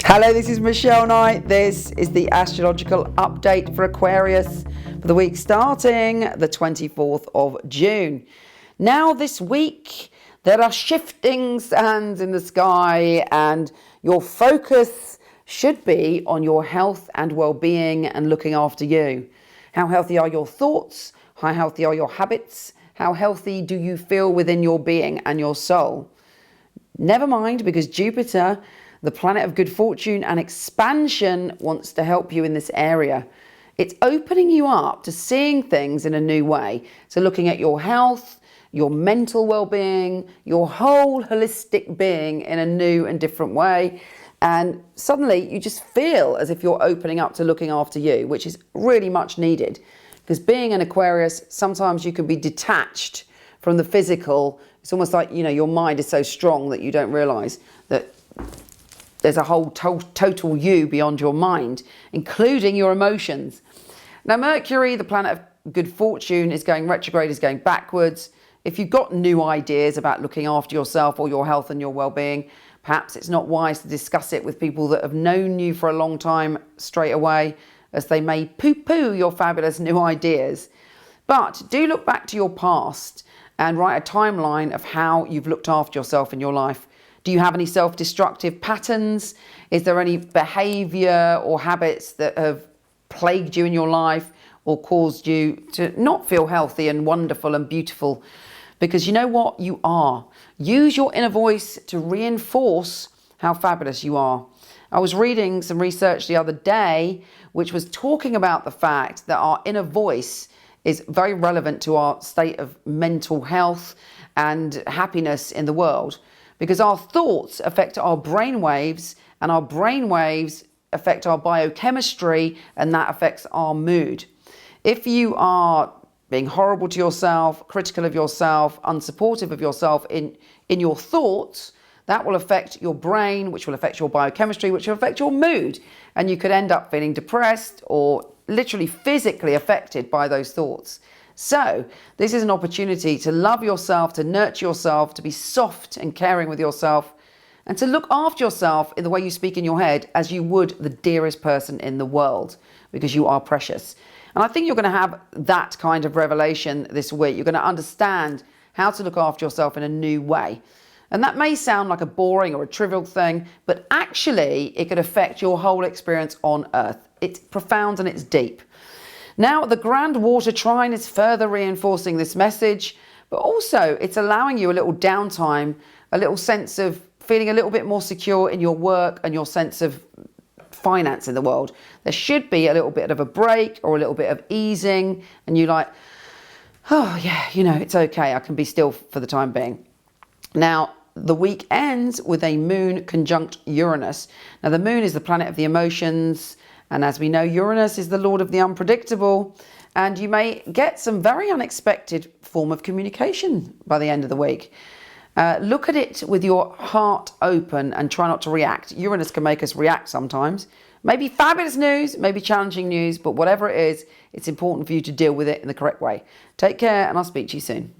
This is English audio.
Hello, this is Michele Knight. This is the astrological update for Aquarius for the week starting the 24th of June. Now this week there are shifting sands in the sky and your focus should be on your health and well-being and looking after you. How healthy are your thoughts? How healthy are your habits? How healthy do you feel within your being and your soul? Never mind, because Jupiter, the planet of good fortune and expansion, wants to help you in this area. It's opening you up to seeing things in a new way. So looking at your health, your mental well-being, your whole holistic being in a new and different way. And suddenly you just feel as if you're opening up to looking after you, which is really much needed. Because being an Aquarius, sometimes you can be detached from the physical. It's almost like, your mind is so strong that you don't realize that there's a whole total you beyond your mind, including your emotions. Now, Mercury, the planet of good fortune, is going retrograde, is going backwards. If you've got new ideas about looking after yourself or your health and your well-being, perhaps it's not wise to discuss it with people that have known you for a long time straight away, as they may poo-poo your fabulous new ideas. But do look back to your past and write a timeline of how you've looked after yourself in your life. Do you have any self-destructive patterns? Is there any behavior or habits that have plagued you in your life or caused you to not feel healthy and wonderful and beautiful? Because you know what? You are. Use your inner voice to reinforce how fabulous you are. I was reading some research the other day which was talking about the fact that our inner voice is very relevant to our state of mental health and happiness in the world. Because our thoughts affect our brain waves, and our brain waves affect our biochemistry, and that affects our mood. If you are being horrible to yourself, critical of yourself, unsupportive of yourself in your thoughts, that will affect your brain, which will affect your biochemistry, which will affect your mood. And you could end up feeling depressed or literally physically affected by those thoughts. So this is an opportunity to love yourself, to nurture yourself, to be soft and caring with yourself, and to look after yourself in the way you speak in your head as you would the dearest person in the world, because you are precious. And I think you're going to have that kind of revelation this week. You're going to understand how to look after yourself in a new way. And that may sound like a boring or a trivial thing, but actually it could affect your whole experience on Earth. It's profound and it's deep. Now, the Grand Water Trine is further reinforcing this message, but also it's allowing you a little downtime, a little sense of feeling a little bit more secure in your work and your sense of finance in the world. There should be a little bit of a break or a little bit of easing, and you're like, oh yeah, it's okay, I can be still for the time being. Now, the week ends with a moon conjunct Uranus. Now, the moon is the planet of the emotions, and as we know, Uranus is the lord of the unpredictable, and you may get some very unexpected form of communication by the end of the week. Look at it with your heart open and try not to react. Uranus can make us react sometimes. Maybe fabulous news, maybe challenging news, but whatever it is, it's important for you to deal with it in the correct way. Take care, and I'll speak to you soon.